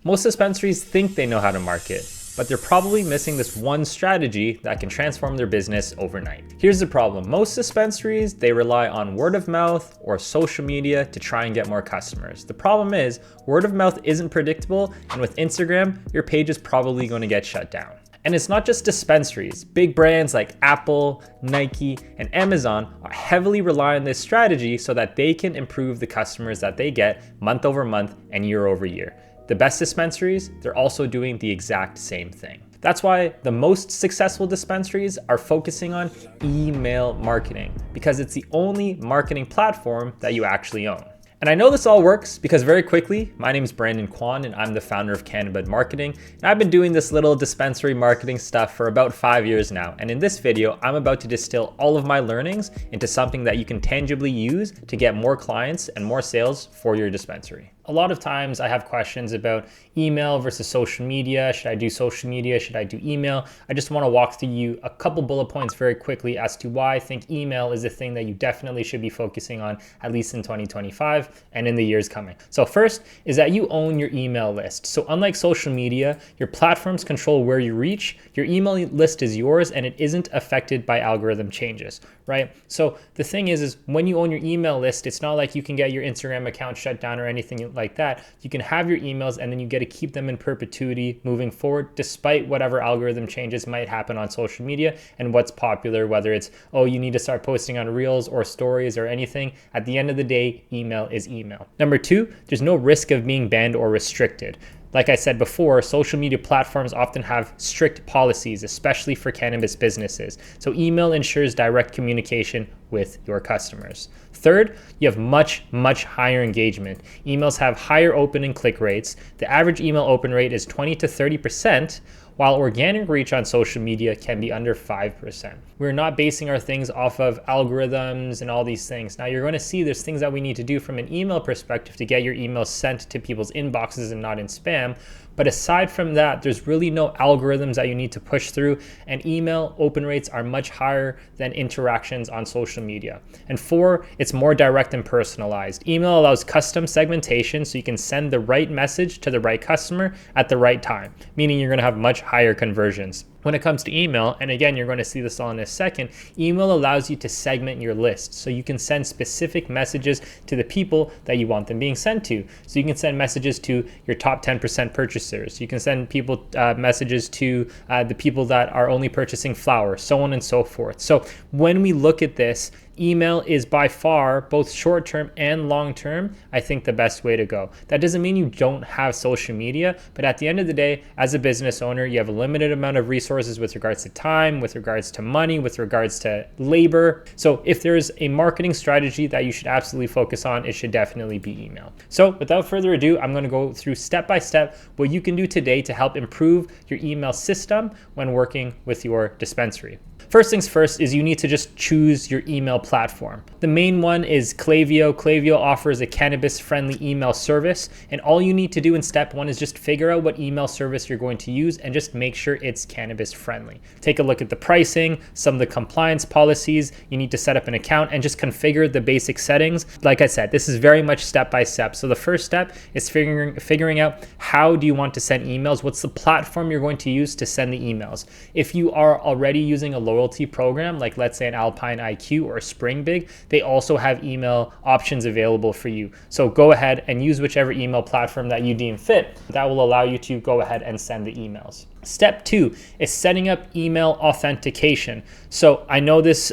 Most dispensaries think they know how to market, but they're probably missing this one strategy that can transform their business overnight. Here's the problem. Most dispensaries, they rely on word of mouth or social media to try and get more customers. The problem is word of mouth isn't predictable, and with Instagram, your page is probably going to get shut down. And it's not just dispensaries. Big brands like Apple, Nike, and Amazon are heavily rely on this strategy so that they can improve the customers that they get month over month and year over year. The best dispensaries, they're also doing the exact same thing. That's why the most successful dispensaries are focusing on email marketing, because it's the only marketing platform that you actually own. And I know this all works because very quickly, my name is Brandon Kwan and I'm the founder of CANNABIS Marketing. And I've been doing this little dispensary marketing stuff for about 5 years now. And in this video, I'm about to distill all of my learnings into something that you can tangibly use to get more clients and more sales for your dispensary. A lot of times I have questions about email versus social media. Should I do social media? Should I do email? I just want to walk through you a couple bullet points very quickly as to why I think email is the thing that you definitely should be focusing on, at least in 2025 and in the years coming. So first is that you own your email list. So unlike social media, your platforms control where you reach. Your email list is yours and it isn't affected by algorithm changes, right? So the thing is when you own your email list, it's not like you can get your Instagram account shut down or anything like that. You can have your emails and then you get to keep them in perpetuity moving forward, despite whatever algorithm changes might happen on social media and what's popular, whether it's, oh, you need to start posting on Reels or stories or anything. At the end of the day, email is email. Number two, there's no risk of being banned or restricted. Like I said before, social media platforms often have strict policies, especially for cannabis businesses. So email ensures direct communication with your customers. Third, you have much higher engagement. Emails have higher open and click rates. The average email open rate is 20 to 30%, while organic reach on social media can be under 5%. We're not basing our things off of algorithms and all these things. Now you're going to see there's things that we need to do from an email perspective to get your emails sent to people's inboxes and not in spam. But aside from that, there's really no algorithms that you need to push through, and email open rates are much higher than interactions on social media. And four, it's more direct and personalized. Email allows custom segmentation so you can send the right message to the right customer at the right time, meaning you're going to have much higher conversions. When it comes to email, and again, you're going to see this all in a second, email allows you to segment your list. So you can send specific messages to the people that you want them being sent to. So you can send messages to your top 10% purchasers. You can send people messages to the people that are only purchasing flour, so on and so forth. So when we look at this, email is by far, both short-term and long-term, I think the best way to go. That doesn't mean you don't have social media, but at the end of the day, as a business owner, you have a limited amount of resources with regards to time, with regards to money, with regards to labor. So if there's a marketing strategy that you should absolutely focus on, it should definitely be email. So without further ado, I'm going to go through step by step what you can do today to help improve your email system when working with your dispensary. First things first is you need to just choose your email platform. The main one is Klaviyo. Klaviyo offers a cannabis-friendly email service, and all you need to do in step one is just figure out what email service you're going to use and just make sure it's cannabis-friendly. Take a look at the pricing, some of the compliance policies. You need to set up an account and just configure the basic settings. Like I said, this is very much step by step. So the first step is figuring out how do you want to send emails? What's the platform you're going to use to send the emails? If you are already using a loyalty program, like let's say an Alpine IQ or a Spring Big, they also have email options available for you. So go ahead and use whichever email platform that you deem fit. That will allow you to go ahead and send the emails. Step two is setting up email authentication. So I know this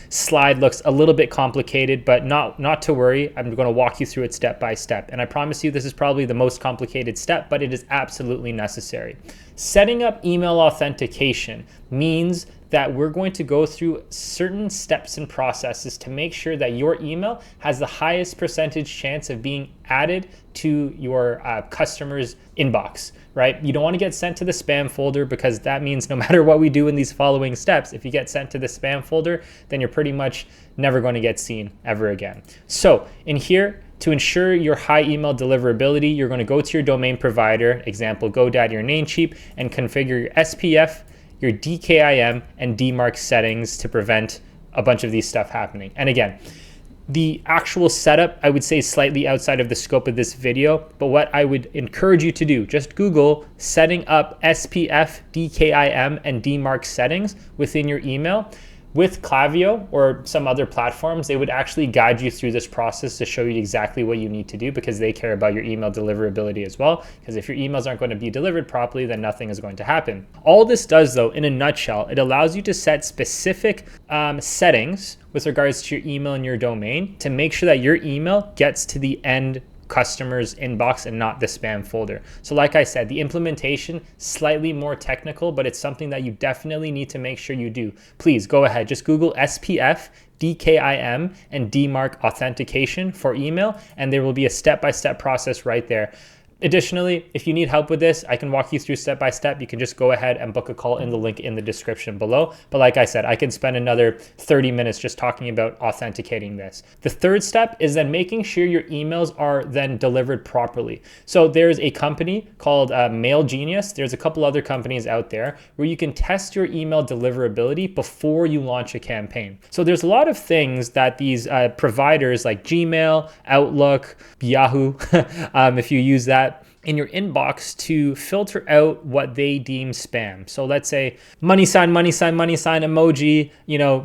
slide looks a little bit complicated, but not to worry. I'm going to walk you through it step by step. And I promise you this is probably the most complicated step, but it is absolutely necessary. Setting up email authentication means that we're going to go through certain steps and processes to make sure that your email has the highest percentage chance of being added to your customer's inbox, right? You don't want to get sent to the spam folder, because that means no matter what we do in these following steps, if you get sent to the spam folder, then you're pretty much never going to get seen ever again. So in here, to ensure your high email deliverability, you're going to go to your domain provider, example GoDaddy or Namecheap, and configure your SPF, your DKIM, and DMARC settings to prevent a bunch of these stuff happening. And again, The actual setup, I would say, is slightly outside of the scope of this video, but what I would encourage you to do, just Google setting up SPF, DKIM, and DMARC settings within your email. With Klaviyo or some other platforms, they would actually guide you through this process to show you exactly what you need to do, because they care about your email deliverability as well. Because if your emails aren't going to be delivered properly, then nothing is going to happen. All this does, though, in a nutshell, it allows you to set specific settings with regards to your email and your domain to make sure that your email gets to the end customer's inbox and not the spam folder. So like I said, the implementation, slightly more technical, but it's something that you definitely need to make sure you do. Please go ahead, just Google SPF, DKIM, and DMARC authentication for email, and there will be a step-by-step process right there. Additionally, if you need help with this, I can walk you through step by step. You can just go ahead and book a call in the link in the description below. But like I said, I can spend another 30 minutes just talking about authenticating this. The third step is then making sure your emails are then delivered properly. So there's a company called Mail Genius. There's a couple other companies out there where you can test your email deliverability before you launch a campaign. So there's a lot of things that these providers like Gmail, Outlook, Yahoo, if you use that, in your inbox to filter out what they deem spam. So let's say money sign, money sign, money sign emoji,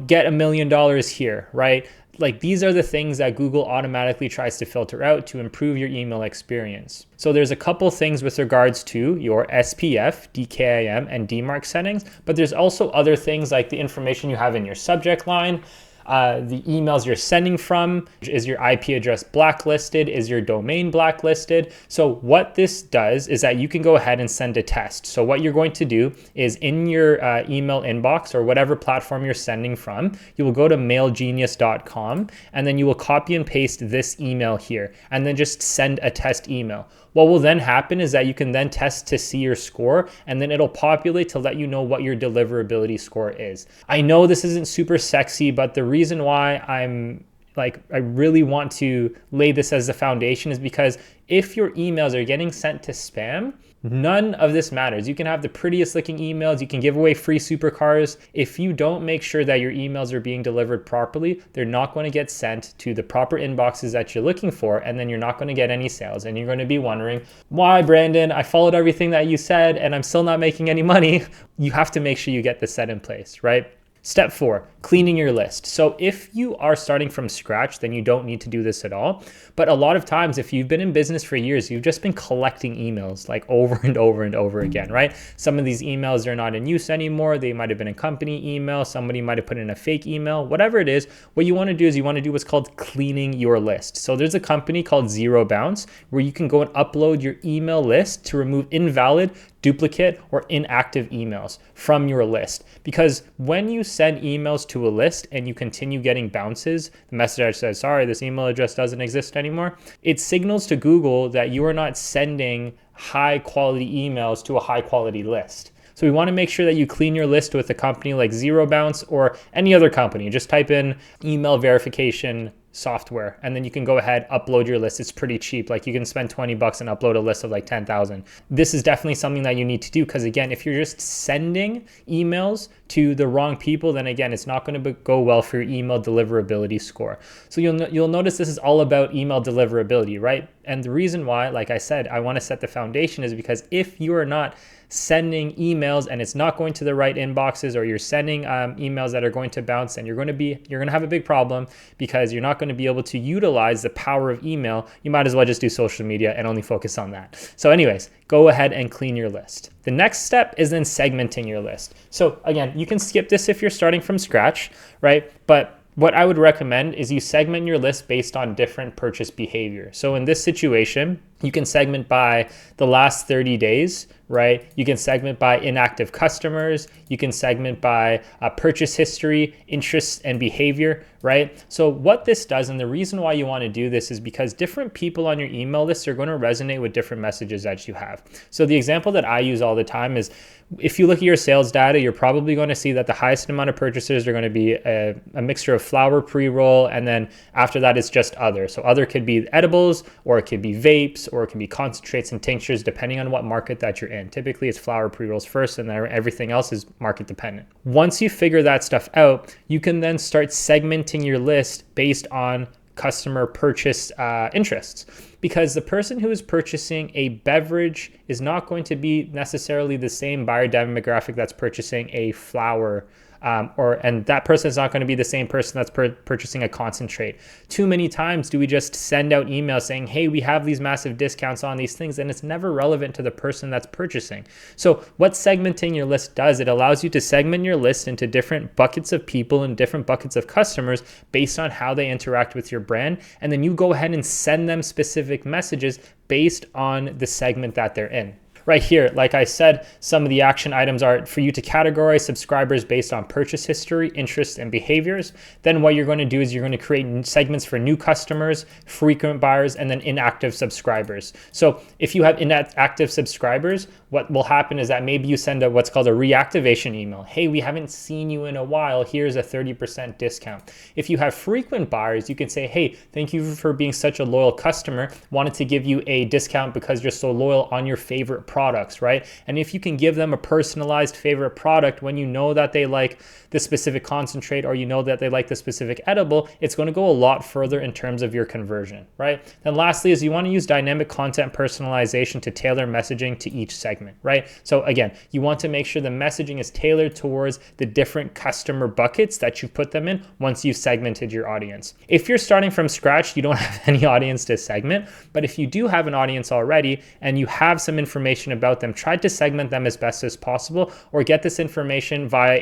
get $1 million here, right? Like these are the things that Google automatically tries to filter out to improve your email experience. So there's a couple things with regards to your SPF, DKIM, and DMARC settings, but there's also other things like the information you have in your subject line, the emails you're sending from, is your IP address blacklisted, is your domain blacklisted. So what this does is that you can go ahead and send a test. So what you're going to do is in your email inbox or whatever platform you're sending from, you will go to mailgenius.com and then you will copy and paste this email here and then just send a test email. What will then happen is that you can then test to see your score, and then it'll populate to let you know what your deliverability score is. I know this isn't super sexy, but the reason why I really want to lay this as the foundation is because if your emails are getting sent to spam, none of this matters. You can have the prettiest looking emails, you can give away free supercars. If you don't make sure that your emails are being delivered properly, they're not going to get sent to the proper inboxes that you're looking for, and then you're not going to get any sales. And you're going to be wondering, why, Brandon? I followed everything that you said and I'm still not making any money. You have to make sure you get this set in place, right? Step 4, cleaning your list. So if you are starting from scratch, then you don't need to do this at all. But a lot of times, if you've been in business for years, you've just been collecting emails like over and over and over again, right? Some of these emails are not in use anymore. They might have been a company email. Somebody might have put in a fake email, whatever it is. What you want to do is you want to do what's called cleaning your list. So there's a company called Zero Bounce where you can go and upload your email list to remove invalid, duplicate, or inactive emails from your list. Because when you send emails to a list and you continue getting bounces, the message says, sorry, this email address doesn't exist anymore, it signals to Google that you are not sending high quality emails to a high quality list. So we want to make sure that you clean your list with a company like Zero Bounce or any other company. Just type in email verification software, and then you can go ahead, upload your list. It's pretty cheap. Like you can spend 20 bucks and upload a list of like 10,000. This is definitely something that you need to do, because again, if you're just sending emails to the wrong people, then again, it's not going to go well for your email deliverability score. So you'll notice this is all about email deliverability, right? And the reason why, like I said, I want to set the foundation is because if you are not sending emails and it's not going to the right inboxes, or you're sending emails that are going to bounce, and you're going to have a big problem, because you're not going to be able to utilize the power of email. You might as well just do social media and only focus on that. So anyways, go ahead and clean your list. The next step is then segmenting your list. So again, you can skip this if you're starting from scratch, right? But what I would recommend is you segment your list based on different purchase behavior. So in this situation, you can segment by the last 30 days, right? You can segment by inactive customers. You can segment by purchase history, interests, and behavior, right? So what this does, and the reason why you want to do this, is because different people on your email list are going to resonate with different messages that you have. So the example that I use all the time is, if you look at your sales data, you're probably going to see that the highest amount of purchasers are going to be a mixture of flower pre-roll, and then after that it's just other. So other could be edibles, or it could be vapes, or it can be concentrates and tinctures, depending on what market that you're in. Typically it's flower pre-rolls first, and then everything else is market dependent. Once you figure that stuff out, you can then start segmenting your list based on customer purchase interests, because the person who is purchasing a beverage is not going to be necessarily the same buyer demographic that's purchasing a flower. And that person is not going to be the same person that's purchasing a concentrate. Too many times do we just send out emails saying, hey, we have these massive discounts on these things, and it's never relevant to the person that's purchasing. So what segmenting your list does, it allows you to segment your list into different buckets of people and different buckets of customers based on how they interact with your brand. And then you go ahead and send them specific messages based on the segment that they're in. Right here, like I said, some of the action items are for you to categorize subscribers based on purchase history, interests, and behaviors. Then what you're going to do is you're going to create segments for new customers, frequent buyers, and then inactive subscribers. So if you have inactive subscribers, what will happen is that maybe you send what's called a reactivation email. Hey, we haven't seen you in a while. Here's a 30% discount. If you have frequent buyers, you can say, hey, thank you for being such a loyal customer. Wanted to give you a discount because you're so loyal on your favorite products, right? And if you can give them a personalized favorite product when you know that they like the specific concentrate or you know that they like the specific edible, it's going to go a lot further in terms of your conversion, right? Then lastly is you want to use dynamic content personalization to tailor messaging to each segment, right? So again, you want to make sure the messaging is tailored towards the different customer buckets that you've put them in once you've segmented your audience. If you're starting from scratch, you don't have any audience to segment, but if you do have an audience already and you have some information about them, try to segment them as best as possible, or get this information via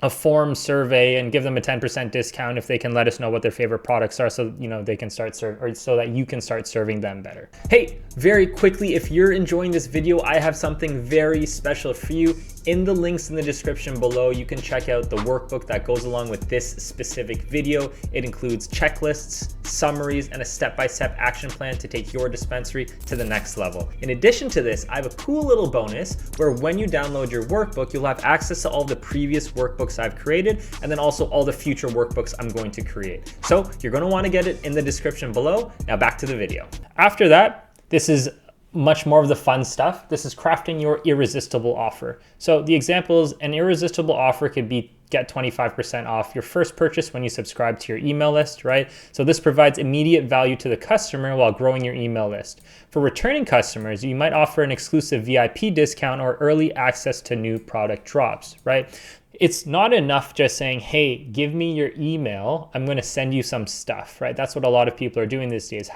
a form survey and give them a 10% discount if they can let us know what their favorite products are, so they can start or so that you can start serving them better. Hey, very quickly, if you're enjoying this video, I have something very special for you. In the links in the description below, you can check out the workbook that goes along with this specific video. It includes checklists, summaries, and a step-by-step action plan to take your dispensary to the next level. In addition to this, I have a cool little bonus where when you download your workbook, you'll have access to all the previous workbooks I've created, and then also all the future workbooks I'm going to create. So you're going to want to get it in the description below. Now back to the video. After that, this is much more of the fun stuff. This is crafting your irresistible offer. So the examples, an irresistible offer could be get 25% off your first purchase when you subscribe to your email list, right? So this provides immediate value to the customer while growing your email list. For returning customers, you might offer an exclusive VIP discount or early access to new product drops, right? It's not enough just saying, hey, give me your email, I'm going to send you some stuff, right? That's what a lot of people are doing these days.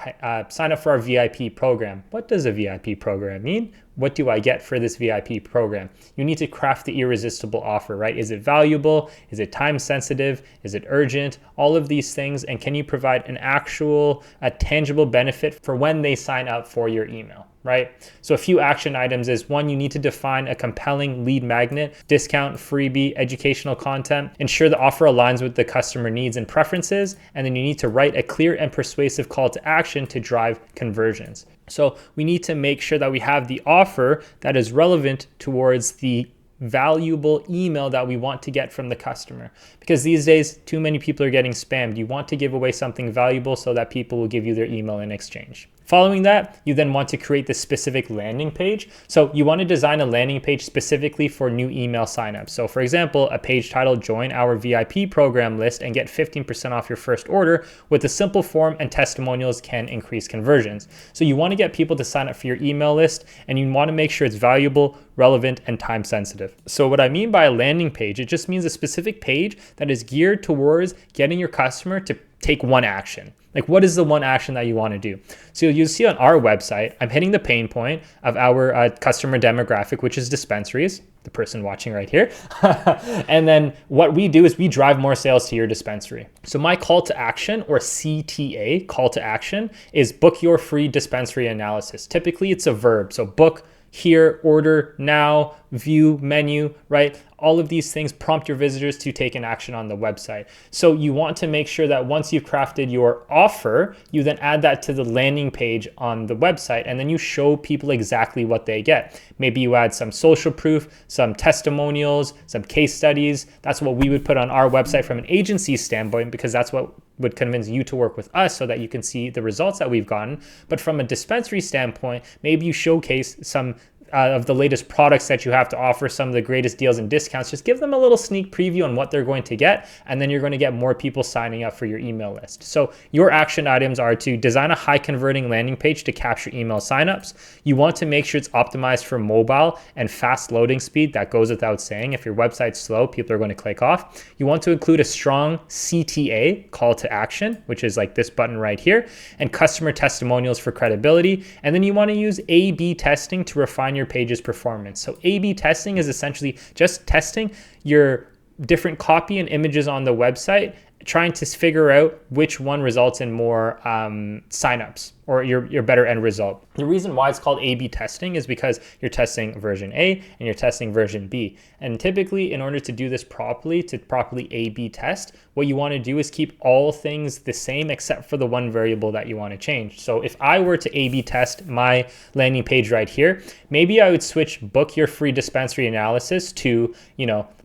Sign up for our VIP program. What does a VIP program mean? What do I get for this VIP program? You need to craft the irresistible offer, right? Is it valuable? Is it time sensitive? Is it urgent? All of these things. And can you provide an actual, a tangible benefit for when they sign up for your email, right? So a few action items is one, you need to define a compelling lead magnet, discount, freebie, educational content. Ensure the offer aligns with the customer needs and preferences. And then you need to write a clear and persuasive call to action to drive conversions. So we need to make sure that we have the offer that is relevant towards the valuable email that we want to get from the customer. Because these days, too many people are getting spammed. You want to give away something valuable so that people will give you their email in exchange. Following that, you then want to create the specific landing page. So you want to design a landing page specifically for new email signups. So for example, a page titled Join Our VIP Program List and get 15% off your first order with a simple form and testimonials can increase conversions. So you want to get people to sign up for your email list and you want to make sure it's valuable, relevant, and time sensitive. So what I mean by a landing page, it just means a specific page that is geared towards getting your customer to take one action. Like, what is the one action that you want to do? So you'll see on our website, I'm hitting the pain point of our customer demographic, which is dispensaries, the person watching right here. And then what we do is we drive more sales to your dispensary. So my call to action, or CTA, call to action, is book your free dispensary analysis. Typically it's a verb. So book, here, order, now, view, menu, right? All of these things prompt your visitors to take an action on the website. So you want to make sure that once you've crafted your offer, you then add that to the landing page on the website, and then you show people exactly what they get. Maybe you add some social proof, some testimonials, some case studies. That's what we would put on our website from an agency standpoint, because that's what would convince you to work with us so that you can see the results that we've gotten. But from a dispensary standpoint, maybe you showcase some of the latest products that you have to offer, some of the greatest deals and discounts. Just give them a little sneak preview on what they're going to get, and then you're going to get more people signing up for your email list. So your action items are to design a high converting landing page to capture email signups. You want to make sure it's optimized for mobile and fast loading speed. That goes without saying. If your website's slow, people are going to click off. You want to include a strong CTA, call to action, which is like this button right here, and customer testimonials for credibility. And then you want to use A/B testing to refine your page's performance. So A/B testing is essentially just testing your different copy and images on the website, trying to figure out which one results in more signups or your better end result. The reason why it's called A/B testing is because you're testing version A and you're testing version B. And typically, in order to do this properly, to properly A/B test, what you want to do is keep all things the same except for the one variable that you want to change. So if I were to A/B test my landing page right here, maybe I would switch book your free dispensary analysis to,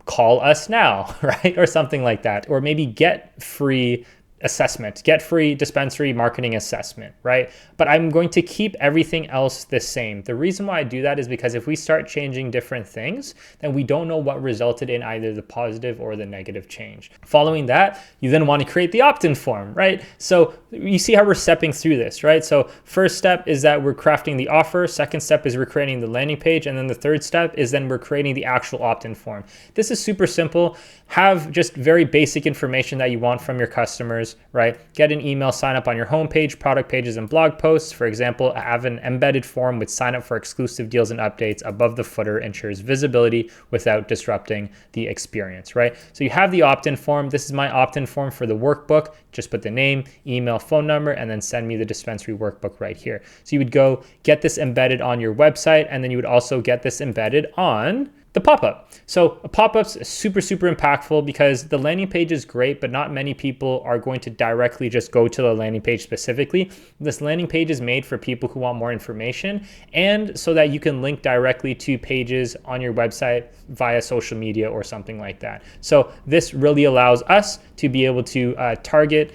call us now, right? Or something like that. Or maybe get free assessment, get free dispensary marketing assessment, right? But I'm going to keep everything else the same. The reason why I do that is because if we start changing different things, then we don't know what resulted in either the positive or the negative change. Following that, you then want to create the opt-in form, right? So you see how we're stepping through this, right? So first step is that we're crafting the offer. Second step is we're creating the landing page. And then the third step is then we're creating the actual opt-in form. This is super simple. Have just very basic information that you want from your customers, right? Get an email sign up on your homepage, product pages, and blog posts. For example, have an embedded form with sign up for exclusive deals and updates above the footer, ensures visibility without disrupting the experience, right? So you have the opt-in form. This is my opt-in form for the workbook. Just put the name, email, phone number, and then send me the dispensary workbook right here. So you would go get this embedded on your website, and then you would also get this embedded on the pop-up. So a pop-up's super, super impactful because the landing page is great, but not many people are going to directly just go to the landing page specifically. This landing page is made for people who want more information and so that you can link directly to pages on your website via social media or something like that. So this really allows us to be able to target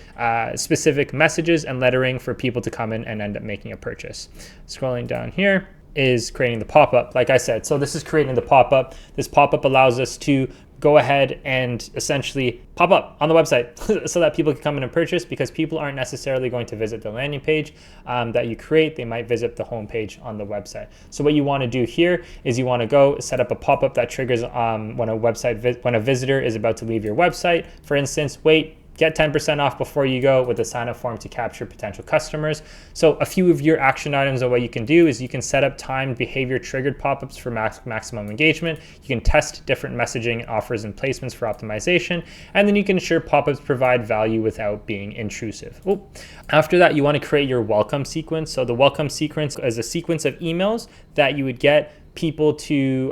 specific messages and lettering for people to come in and end up making a purchase. Scrolling down here is creating the pop-up, like I said. So this is creating the pop-up. This pop-up allows us to go ahead and essentially pop up on the website so that people can come in and purchase, because people aren't necessarily going to visit the landing page that you create. They might visit the home page on the website. So what you want to do here is you want to go set up a pop-up that triggers when a visitor is about to leave your website. For instance, get 10% off before you go with a sign-up form to capture potential customers. So a few of your action items of what you can do is you can set up timed behavior triggered pop-ups for maximum engagement. You can test different messaging offers and placements for optimization. And then you can ensure pop-ups provide value without being intrusive. After that, you want to create your welcome sequence. So the welcome sequence is a sequence of emails that you would get people to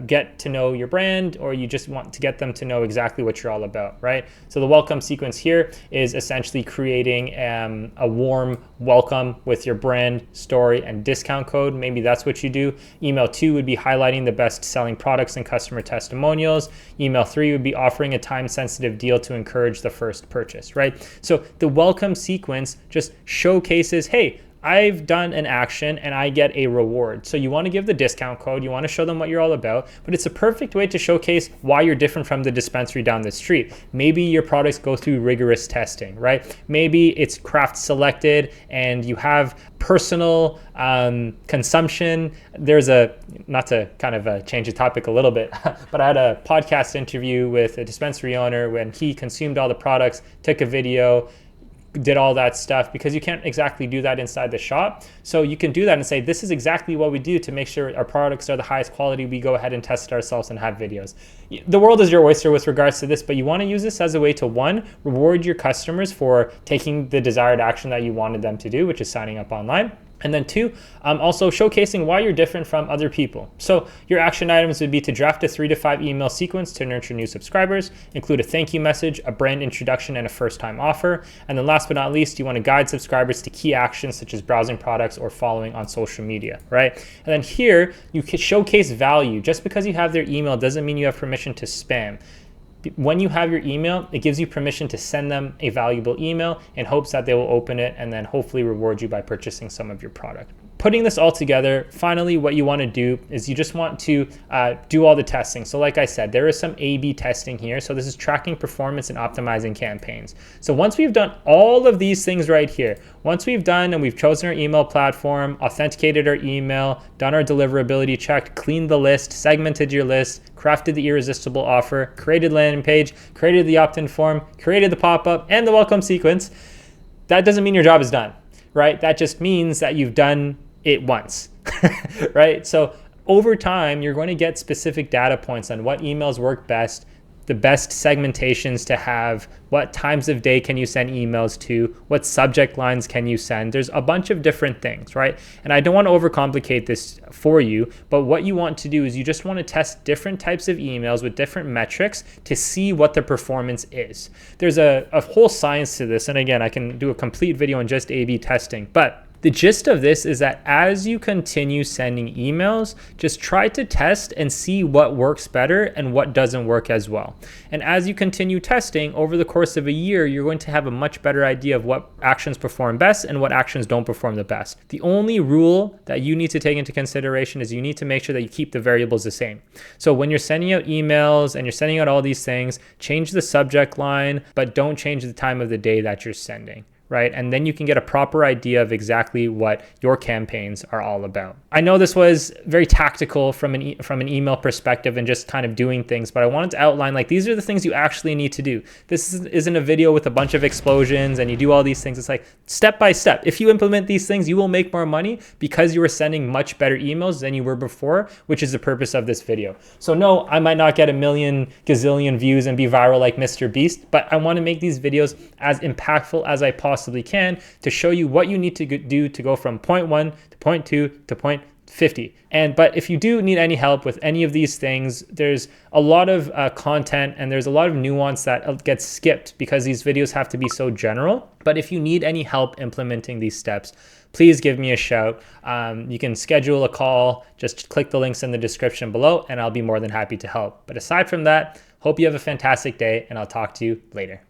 get to know your brand, or you just want to get them to know exactly what you're all about, right? So the welcome sequence here is essentially creating a warm welcome with your brand, story, and discount code. Maybe that's what you do. Email 2 would be highlighting the best selling products and customer testimonials. Email 3 would be offering a time-sensitive deal to encourage the first purchase, right? So the welcome sequence just showcases, hey, I've done an action and I get a reward. So you want to give the discount code, you want to show them what you're all about, but it's a perfect way to showcase why you're different from the dispensary down the street. Maybe your products go through rigorous testing, right? Maybe it's craft selected and you have personal consumption. There's not to kind of change the topic a little bit, but I had a podcast interview with a dispensary owner when he consumed all the products, took a video, did all that stuff, because you can't exactly do that inside the shop. So you can do that and say, this is exactly what we do to make sure our products are the highest quality. We go ahead and test it ourselves and have videos. The world is your oyster with regards to this, but you want to use this as a way to, one, reward your customers for taking the desired action that you wanted them to do, which is signing up online. And then 2, also showcasing why you're different from other people. So your action items would be to draft a 3 to 5 email sequence to nurture new subscribers, include a thank you message, a brand introduction, and a first-time offer. And then last but not least, you want to guide subscribers to key actions such as browsing products or following on social media, right? And then here, you can showcase value. Just because you have their email doesn't mean you have permission to spam. When you have your email, it gives you permission to send them a valuable email in hopes that they will open it and then hopefully reward you by purchasing some of your product. putting this all together, finally what you want to do is you just want to do all the testing. So like I said, there is some A/B testing here. So this is tracking performance and optimizing campaigns. So once we've done all of these things right here, once we've done and we've chosen our email platform, authenticated our email, done our deliverability check, cleaned the list, segmented your list, crafted the irresistible offer, created landing page, created the opt-in form, created the pop-up and the welcome sequence, that doesn't mean your job is done, right? That just means that you've done it once, right? So over time, you're going to get specific data points on what emails work best, the best segmentations to have, what times of day can you send emails to, what subject lines can you send. There's a bunch of different things, right? And I don't want to overcomplicate this for you, but what you want to do is you just want to test different types of emails with different metrics to see what the performance is. There's a whole science to this. And again, I can do a complete video on just A/B testing, but the gist of this is that as you continue sending emails, just try to test and see what works better and what doesn't work as well. And as you continue testing over the course of a year, you're going to have a much better idea of what actions perform best and what actions don't perform the best. The only rule that you need to take into consideration is you need to make sure that you keep the variables the same. So when you're sending out emails and you're sending out all these things, change the subject line, but don't change the time of the day that you're sending. Right? And then you can get a proper idea of exactly what your campaigns are all about. I know this was very tactical from an email perspective and just kind of doing things, but I wanted to outline like these are the things you actually need to do. This isn't a video with a bunch of explosions and you do all these things. It's like step by step. If you implement these things, you will make more money because you are sending much better emails than you were before, which is the purpose of this video. So no, I might not get a million gazillion views and be viral like Mr. Beast, but I want to make these videos as impactful as I possibly can to show you what you need to do to go from point 1 to point 2 to point 50. But if you do need any help with any of these things, there's a lot of content and there's a lot of nuance that gets skipped because these videos have to be so general. But if you need any help implementing these steps, please give me a shout. You can schedule a call, just click the links in the description below and I'll be more than happy to help. But aside from that, hope you have a fantastic day and I'll talk to you later.